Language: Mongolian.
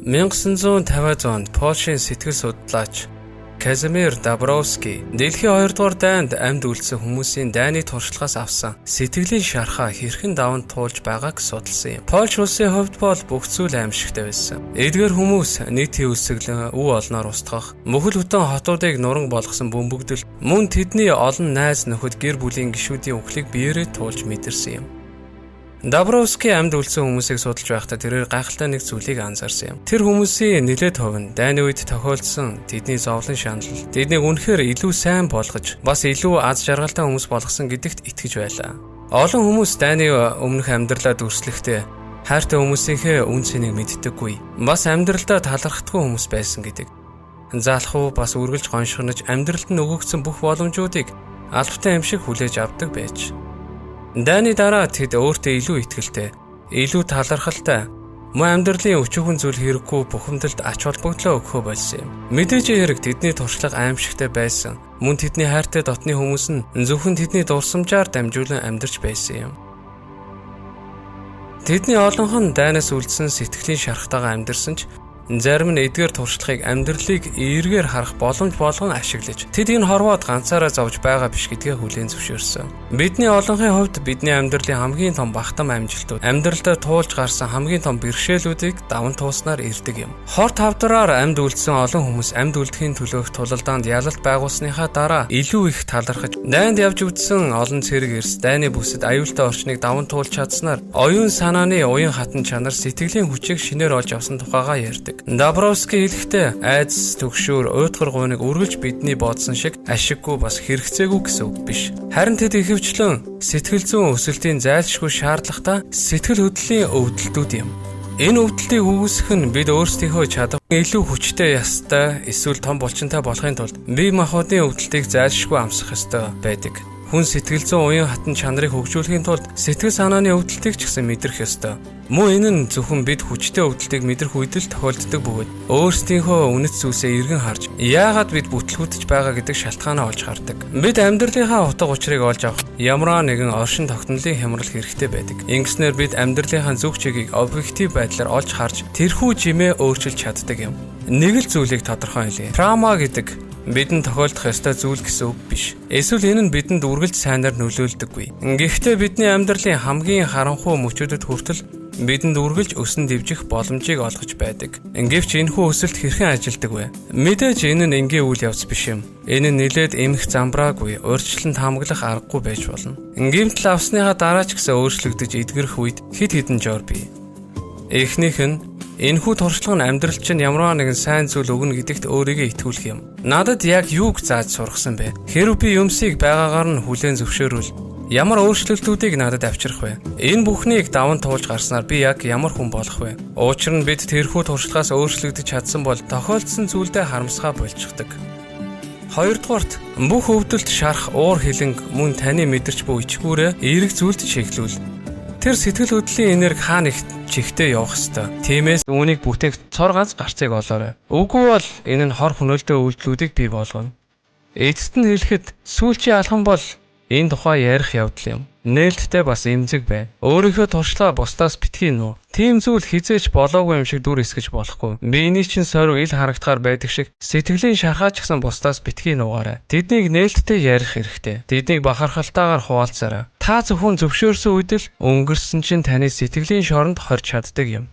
1950-ад онд Польшийн сэтгэл судлаач Казимир Дабровский дэлхийн 2 дугаар дайнд амьд үлдсэн хүмүүсийн дайны туршлагаас авсан сэтгэлийн шархаа хэрхэн даван туулж байгааг судалсан юм. Польш улсын хувьд бол бүх зүйл аимшигтай байсан. Эдгээр хүмүүс нийтийн үсгэлэн үе олноор устгах, мөхөл хөтөн хотуудыг нуран болгосон бөмбөгдөл мөн тэдний олон найз нөхөд гэр бүлийн гишүүдийн үхлийг биеэрээ туулж мэдэрсэн юм. Дабровский амьд үлдсэн хүмүүсийг судалж байхдаа тэрээр гайхалтай нэг зүйлийг анзаарсан юм. Тэр хүмүүсийн нэлээд хувь нь дайны үед тохиолдсон тэдний зовлон шанал, тэднийг үнэхээр илүү сайн болгож, бас илүү аз жаргалтай хүмүүс болгосон гэдэгт итгэж байлаа. Олон хүмүүс дайны өмнөх амьдралаа дүрслэхдээ хайртай хүмүүсийнхээ үн цэнийг мэддэггүй, бас амьдралдаа талархдаггүй хүмүүс байсан гэдэг. Заалхуу бас үргэлж гоншгонож амьдралд нь өгөгдсөн бүх боломжуудыг албатай юм шиг хүлээж авдаг байж. Дайны дараа тэд өөртөө илүү ихтэй, илүү талархалтай, мөн амьдралын өчүүхэн зүйл хэрэггүй бухимдалд ач холбогдлоо өгөхөө болсон юм. Мэдээж хэрэг тэдний туршлага аимшигтай байсан. Мөн тэдний хайртай дотны хүмүүс нь зөвхөн тэдний дурсамжаар дамжуулан амьдарч байсан юм. Тэдний олонх нь дайнаас үлдсэн сэтгэлийн шархтайгаа амьдарсан ч зарим нь эдгээр туршлагыг амьдралыг эргээр харах боломж болгон ашиглаж тэд энэ хорвоод ганцаараа зовж байгаа биш гэдгээ хүлээн зөвшөөрсөн. Бидний олонхын хувьд бидний амьдралын хамгийн том багтам амжилтууд, амьдралдаа туулж гарсан хамгийн том бэрхшээлүүдийг даван тууснаар ирдэг юм. Хор тавдраар амьд үлдсэн олон хүмүүс амьд үлдэхийн төлөөх тулалдаанд ялалт байгуулсныхаа дараа илүү их талархаж, дайнд явж үдсэн олон цэрэг эрс дайны бүсэд аюултай орчныг даван туулж чадсанаар оюун санааны уян хатан чанар сэтгэлийн хүчийг шинээр олж авсан тухайга ярьдаг. Дабровский хэлэхдээ айдас, түгшүүр, уйтгар гуйныг үргэлж бидний бодсон шиг ашиггүй бас хэрэгцээгүй гэсэн үг биш. Харин тэд ихэвчлэн сэтгэл зүйн өсөлтийн зайлшгүй шаардлагатай сэтгэл хөдлөлийн өвдөлтүүд юм. Энэ өвдөлтийг үүсгэх нь бид өөрсдийнхөө чадвар илүү хүчтэй ястай эсвэл том булчинтай болохын тулд бие махбодын өвдөлтийг зайлшгүй амсах ёстой байдаг. Хүн сэтгэл зүйн уян хатан чанарыг хөгжүүлэхийн тулд сэтгэл санааны өвдөлтийг ч гэсэн мэдрэх ёстой. Мөн энэ нь зөвхөн бид хүчтэй өвдөлтийг мэдрэх үед л тохиолддог бөгөөд өөрсдийнхөө үнэт зүйлсээ эргэн харж яагаад бид бүтлгүүдж байгаа гэдэг шалтгаанаа олж хардаг. Бид амьдралынхаа утга учирыг олж авах ямар нэгэн оршин тогтнолын хямрал хэрэгтэй байдаг. Ингэснээр бид амьдралынхаа зөв чигийг объектив байдлаар олж харж тэрхүү жимээ өөрчилж чаддаг юм. Нэг л зүйлийг тодорхой хэлье. Траума гэдэг бидэнд тохиолдох ёстой зүйл гэсэн үг биш. Эсвэл энэ нь бидэнд үргэлж сайнаар нөлөөлдөггүй. Гэхдээ бидний амьдралын хамгийн харанхуй мөчүүдэд хүртэл бидэнд үргэлж өсөн дэвжих боломжийг олгож байдаг. Гэвч энэхүү өсөлт хэрхэн ажилдаг вэ? Мэдээж энэ нь энгийн үйл явц биш юм. Энэ нь нэлээд эмх замбраагүй, урьдчилан таамаглах аргагүй байж болно. Гэмтэл авсныхаа дараа ч гэсэн өөрчлөгдөж эдгэрэх үед хэд хэдэн жор бий. Эхнийх нь энэхүү туршлага нь амьдрал чинь ямар нэгэн сайн зүйл өгнө гэдэгт өөрийгөө итгүүлэх юм. Надад яг юуг зааж сургасан бэ? Хэрэв би юмсыг байгаагаар нь хүлээн зөвшөөрвөл ямар өөрчлөлтүүдийг надад авчрах вэ? Энэ бүхнийг даван туулж гарснаар би яг ямар хүн болох вэ? Учир нь бид тэрхүү туршлагаас өөрчлөгдөж чадсан бол тохиолдсон зүйлдээ харамсгаа болчихдог. Хоёрдугаарт бүх өвдөлт шарах, уур хилэнг мөн таны мэдэрч буй ичгүүрээ эерэг зүйлд чиглүүл. Тэр сэтгэл хөдлөлийн энерги хаана их чихтэй явах ёстой. Тиймээс үүнийг бүтээх цор ганц гарцыг олоорой. Үгүй бол энэ нь хор хөнөөлтөө үйлдэлүүдийг бий болгоно. Эцэст нь хэлэхэд сүүлчийн алхам бол энэ тухай ярих явдал юм. Нээлттэй бас эмзэг бай. Өөрийнхөө туршлага бусдаас битгий нуу. Тийм зүйл хизээч болоогүй юм шиг дүр эсгэж болохгүй. Биений чинь сорив ил харагдахаар байдаг шиг сэтгэлийн шархаа ч гэсэн бусдаас битгий нуугаарай. Тэднийг нээлттэй ярих хэрэгтэй. Тэднийг бахархалтайгаар хуваалцаарай. Та зөвхөн зөвшөөрсөн үед л өнгөрсөн чинь таны сэтгэлийн шоронд хорж чаддаг юм.